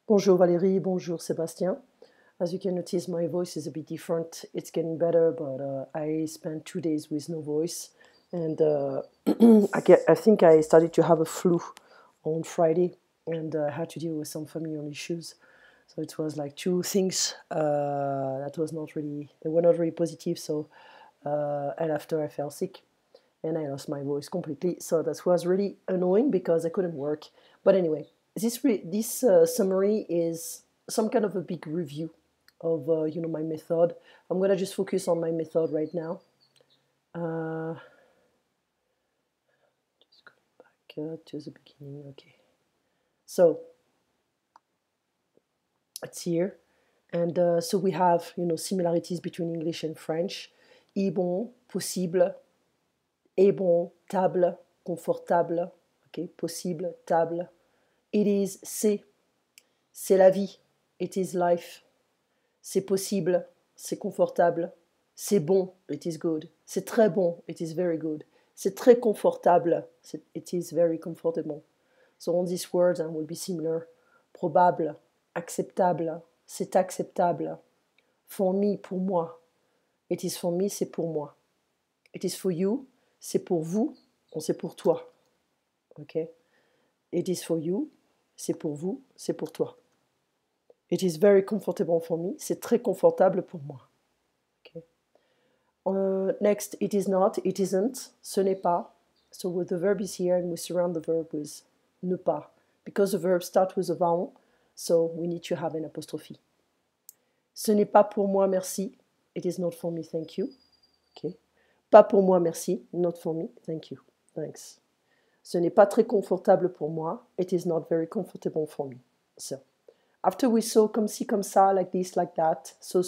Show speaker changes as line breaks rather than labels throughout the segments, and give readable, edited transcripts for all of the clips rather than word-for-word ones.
Bonjour Valérie, bonjour Sébastien. As you can notice, my voice is a bit different. It's getting better, but I spent 2 days with no voice, and I think I started to have a flu on Friday, and I had to deal with some family issues. So it was like two things that was not really, they were not really positive. So and after I fell sick, and I lost my voice completely. So that was really annoying because I couldn't work. But anyway, this summary is some kind of a big review of my method. I'm gonna just focus on my method right now. Just going back to the beginning. Okay, so it's here, and so we have similarities between English and French. Est bon, possible, est bon, table, confortable. Okay, possible, table. It is, c'est la vie. It is life. C'est possible, c'est confortable. C'est bon, it is good. C'est très bon, it is very good. C'est très confortable, it is very comfortable. So all these words will be similar. Probable, acceptable, c'est acceptable. For me, pour moi. It is for me, c'est pour moi. It is for you, c'est pour vous, c'est pour toi. Ok? It is for you, c'est pour vous, c'est pour toi. It is very comfortable for me, c'est très confortable pour moi. Okay. Next, it is not, it isn't, ce n'est pas. So the verb is here and we surround the verb with ne pas. Because the verb starts with a vowel, so we need to have an apostrophe. Ce n'est pas pour moi, merci. It is not for me, thank you. Okay. Pas pour moi, merci. Not for me, thank you. Thanks. Ce n'est pas très confortable pour moi. It is not very comfortable for me. So, after we saw comme ci, comme ça, like this, like that, so.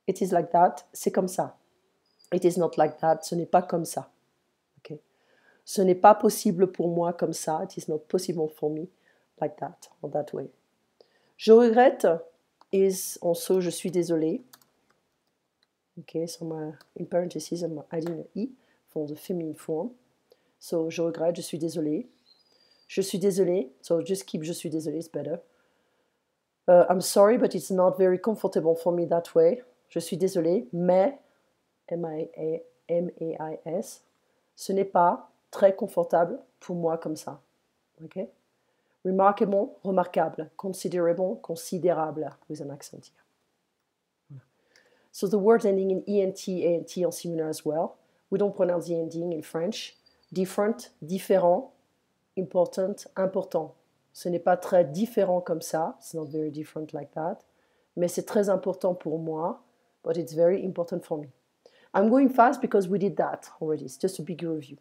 It is like that, c'est comme ça. It is not like that, ce n'est pas comme ça. Okay. Ce n'est pas possible pour moi comme ça. It is not possible for me like that, or that way. Je regrette is also je suis désolé. Okay, so in parentheses, I'm adding an E for the feminine form. So, je regrette, je suis désolé. Je suis désolé, so just keep je suis désolé, it's better. I'm sorry, but it's not very comfortable for me that way. Je suis désolé, mais, M-A-I-S, ce n'est pas très confortable pour moi comme ça. Okay? Remarkable, remarquable. Considerable, considérable, with an accent here. So the words ending in ENT, ANT are similar as well. We don't pronounce the ending in French. Different, différent, important, important. Ce n'est pas très différent comme ça. It's not very different like that. Mais c'est très important pour moi. But it's very important for me. I'm going fast because we did that already. It's just a big review.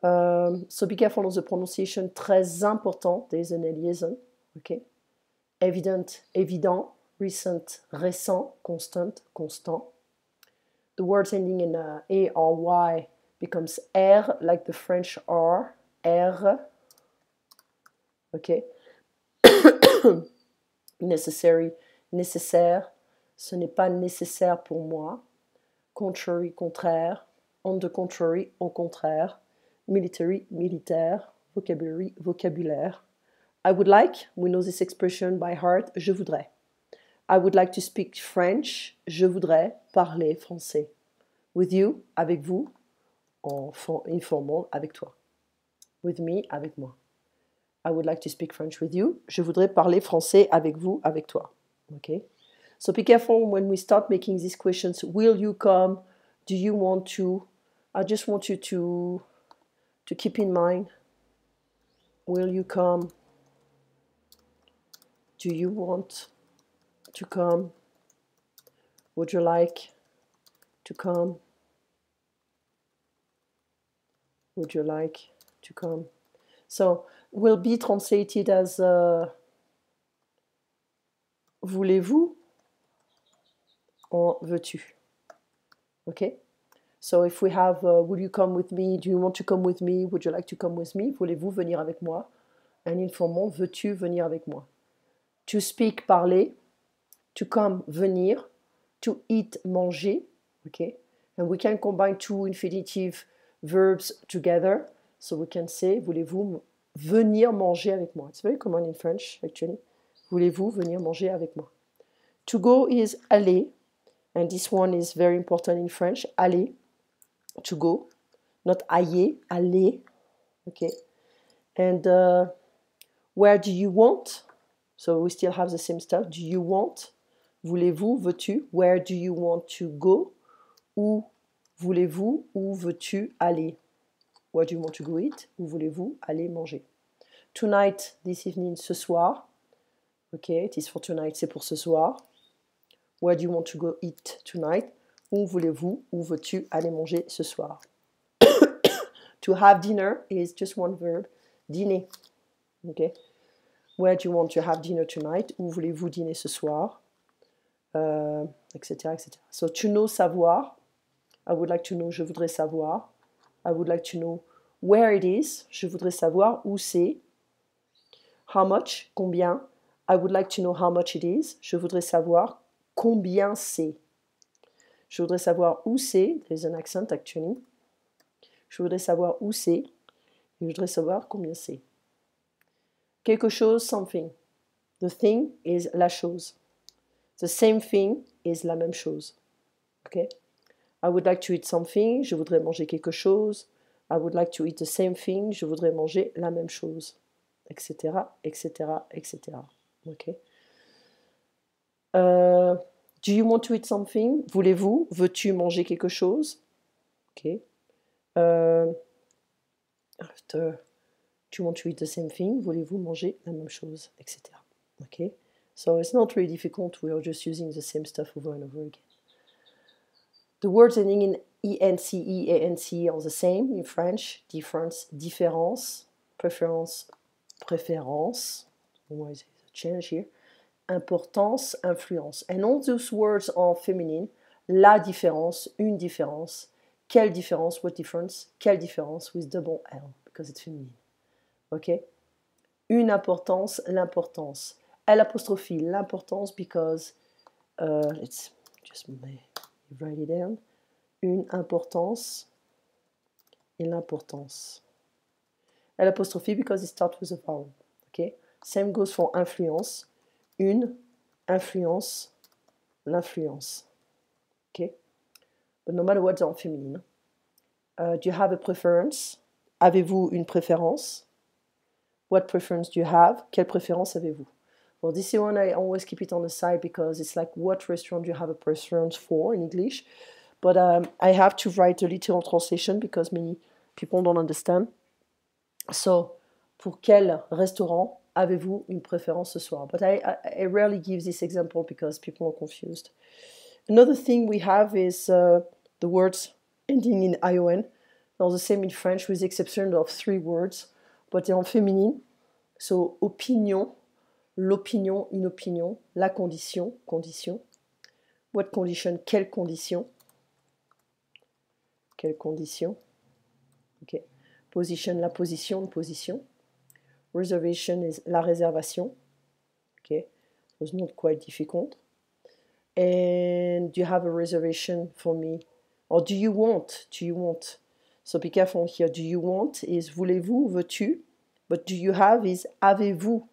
So be careful of the pronunciation. Très important. There's an liaison. Okay. Evident, évident. Recent, récent. Constant, constant. The words ending in A or Y becomes R, like the French R. R. Okay. Necessary, nécessaire. Ce n'est pas nécessaire pour moi. Contrary, contraire. On the contrary, au contraire. Military, militaire. Vocabulary, vocabulaire. I would like, we know this expression by heart, je voudrais. I would like to speak French, je voudrais parler français. With you, avec vous, en informal, avec toi. With me, avec moi. I would like to speak French with you. Je voudrais parler français avec vous, avec toi. Okay? So be careful when we start making these questions. Will you come? Do you want to? I just want you to keep in mind. Will you come? Do you want to come? Would you like to come? Would you like to come? So will be translated as voulez-vous or veux-tu? Okay? So if we have will you come with me? Do you want to come with me? Would you like to come with me? Voulez-vous venir avec moi? And informant, veux-tu venir avec moi? To speak, parler. To come, venir. To eat, manger. Okay? And we can combine two infinitive verbs together. So we can say, voulez-vous venir manger avec moi? It's very common in French, actually. Voulez-vous venir manger avec moi? To go is aller, and this one is very important in French. Aller, to go, not aller, aller. Okay. And where do you want? So we still have the same stuff. Do you want? Voulez-vous, veux-tu? Where do you want to go? Où voulez-vous, où veux-tu aller? Where do you want to go eat? Où voulez-vous aller manger? Tonight, this evening, ce soir. Okay, it is for tonight, c'est pour ce soir. Where do you want to go eat tonight? Où voulez-vous, où veux-tu aller manger ce soir? To have dinner is just one verb, dîner. Okay. Where do you want to have dinner tonight? Où voulez-vous dîner ce soir? Etc., etc. So to know, savoir. I would like to know, je voudrais savoir. I would like to know where it is. Je voudrais savoir où c'est. How much, combien. I would like to know how much it is. Je voudrais savoir combien c'est. Je voudrais savoir où c'est. There's an accent actually. Je voudrais savoir où c'est. Je voudrais savoir combien c'est. Quelque chose, something. The thing is la chose. The same thing is la même chose. Okay? I would like to eat something. Je voudrais manger quelque chose. I would like to eat the same thing. Je voudrais manger la même chose. Etc., etc., etc. Okay? Do you want to eat something? Voulez-vous? Veux-tu manger quelque chose? Okay. After, do you want to eat the same thing? Voulez-vous manger la même chose? Etc. Okay. So it's not really difficult. We are just using the same stuff over and over again. The words ending in ence, ence are the same in French. Difference, différence. Preference, préférence. Why is there a change here? Importance, influence. And all those words are feminine. La différence, une différence. Quelle différence, what difference? Quelle différence with double L, because it's feminine. Okay? Une importance, l'importance. L apostrophe, l'importance, because let's just write it down. Une importance et l'importance. L apostrophe, because it starts with a vowel. Okay? Same goes for influence. Une influence, l'influence. Okay? But no matter what, they're all feminine. Do you have a preference? Avez-vous une préférence? What preference do you have? Quelle préférence avez-vous? Well, this is one I always keep it on the side because it's like what restaurant do you have a preference for in English? But I have to write a literal translation because many people don't understand. So, pour quel restaurant avez-vous une préférence ce soir? But I rarely give this example because people are confused. Another thing we have is the words ending in ion. They're the same in French with the exception of 3 words, but they're en féminine. So, opinion, l'opinion, une opinion, la condition, condition. What condition? Quelle condition? Quelle condition? Okay. Position, la position, une position. Reservation is la réservation. Okay. It was not quite difficult. And do you have a reservation for me? Or do you want? Do you want? So be careful here. Do you want is voulez-vous, veux-tu? But do you have is avez-vous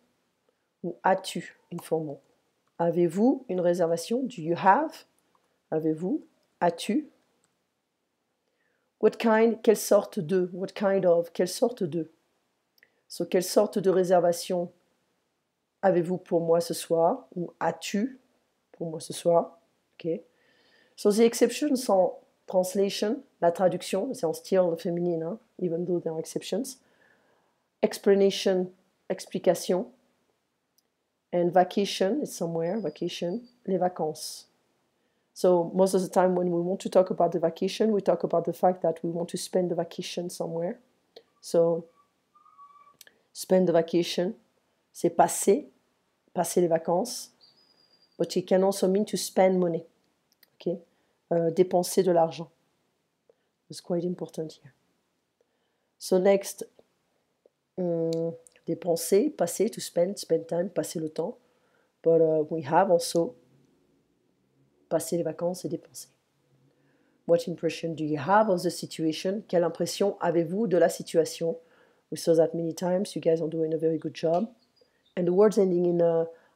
ou as-tu, informel. Avez-vous une réservation? Do you have? Avez-vous? As-tu? What kind? Quelle sorte de? What kind of? Quelle sorte de? So, quelle sorte de réservation avez-vous pour moi ce soir? Ou as-tu pour moi ce soir? Okay. So, the exceptions are translation, la traduction, c'est en still féminine, hein, even though there are exceptions. Explanation, explication. And vacation is somewhere, vacation, les vacances. So most of the time when we want to talk about the vacation, we talk about the fact that we want to spend the vacation somewhere. So spend the vacation, c'est passer les vacances. But it can also mean to spend money. Okay? Dépenser de l'argent. It's quite important here. So next, dépenser, passer, to spend time, passer le temps. But we have also passer les vacances et dépenser. What impression do you have of the situation? Quelle impression avez-vous de la situation? We saw that many times. You guys are doing a very good job. And the words ending in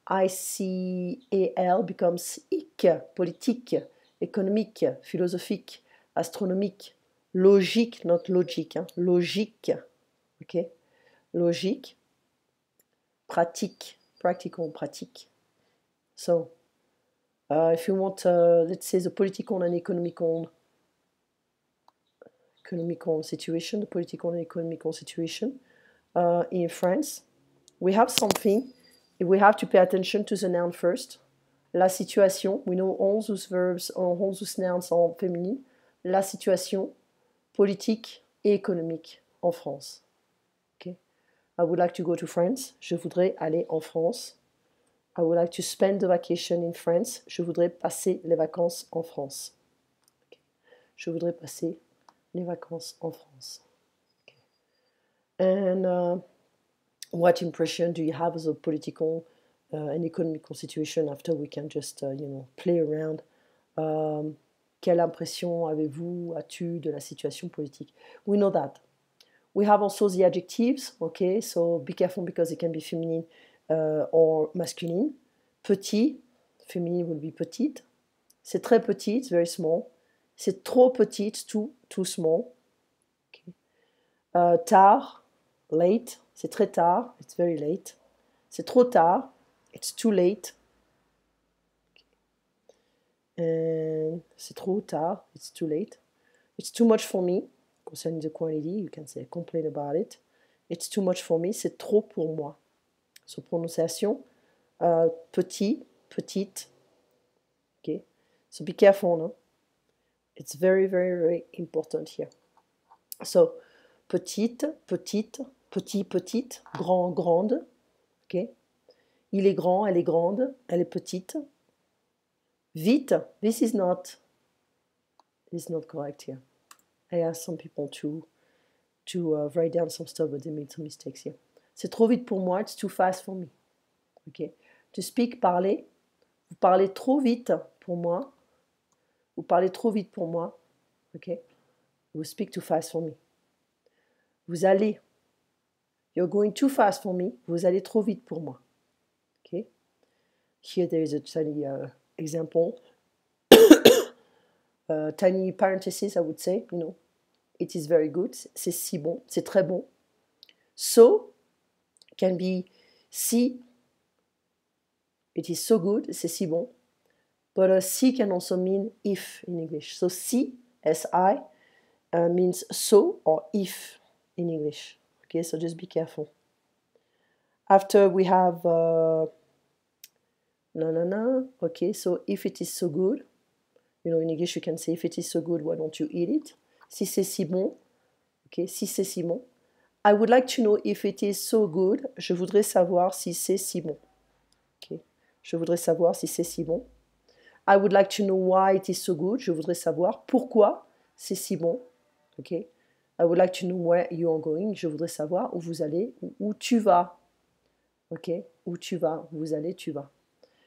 ICAL becomes ic, politique, économique, philosophique, astronomique, logique, not logic, hein, logique, okay? Logique, pratique, practical, pratique. So, if you want, let's say the political and economical situation, the political and economical situation in France, we have something. We have to pay attention to the noun first. La situation, we know all those verbs, all those nouns en féminin. La situation politique et économique en France. Okay. I would like to go to France. Je voudrais aller en France. I would like to spend the vacation in France. Je voudrais passer les vacances en France. Okay. Je voudrais passer les vacances en France. Okay. And what impression do you have of the political and economical situation after we can just, play around? Quelle impression as-tu de la situation politique? We know that. We have also the adjectives, okay, so be careful because it can be feminine or masculine. Petit, feminine will be petite. C'est très petit, it's very small. C'est trop petit, it's too small. Okay. Tard, late, c'est très tard, it's very late. C'est trop tard, it's too late. Okay. And c'est trop tard, it's too late. It's too much for me. Concerning the quantity, you can say complain about it. It's too much for me, c'est trop pour moi. So prononciation, petit, petite. Okay. So be careful, no? It's very, very, very important here. So petite, petite, petit, petite, grand, grande. Okay. Il est grand, elle est grande, elle est petite. Vite, this is not correct here. I asked some people to write down some stuff, but they made some mistakes here. C'est trop vite pour moi, it's too fast for me. Okay. To speak, parler. Vous parlez trop vite pour moi. Vous parlez trop vite pour moi. Okay. You speak too fast for me. Vous allez. You're going too fast for me. Vous allez trop vite pour moi. Okay. Here there is a tiny example. Tiny parenthesis, I would say, it is very good, c'est si bon, c'est très bon. So can be si, it is so good, c'est si bon. But si can also mean if in English. So si, S-I, means so or if in English. Okay, so just be careful. After we have okay, so if it is so good, in English you can say if it is so good, why don't you eat it? Si c'est si bon, okay, si c'est si bon. I would like to know if it is so good. Je voudrais savoir si c'est si bon. Okay. Je voudrais savoir si c'est si bon. I would like to know why it is so good. Je voudrais savoir pourquoi c'est si bon. Okay. I would like to know where you are going. Je voudrais savoir où vous allez, où tu vas. Okay. Où tu vas, vous allez, tu vas.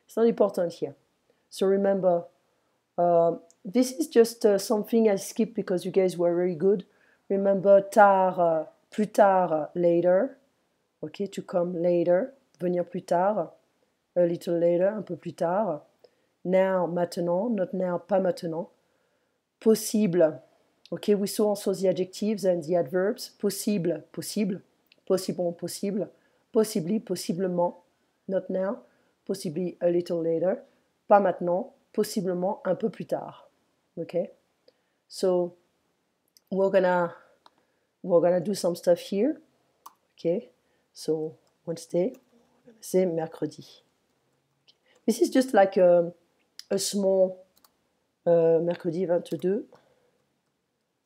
It's not important here. So remember, this is just something I skipped because you guys were very good. Remember, tard, plus tard, later. Okay, to come later, venir plus tard. A little later, un peu plus tard. Now, maintenant, not now, pas maintenant. Possible. Okay, we saw also the adjectives and the adverbs. Possible, possible. Possible, possible. Possibly, possiblement. Not now. Possibly a little later. Pas maintenant. Possiblement un peu plus tard. Okay, so we're gonna do some stuff here. Okay, so Wednesday, c'est mercredi. Okay. This is just like a small mercredi 22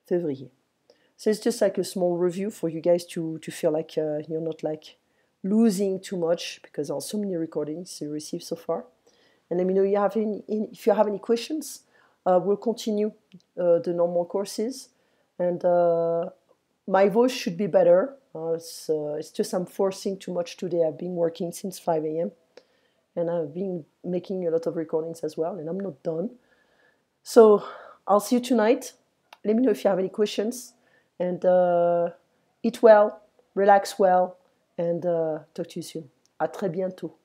février. So it's just like a small review for you guys to feel like you're not like losing too much because there are so many recordings you received so far. And let me know if you have any questions. We'll continue the normal courses, and my voice should be better. It's just I'm forcing too much today. I've been working since 5 a.m. and I've been making a lot of recordings as well, and I'm not done. So I'll see you tonight. Let me know if you have any questions, and eat well. relax well, and talk to you soon. À très bientôt.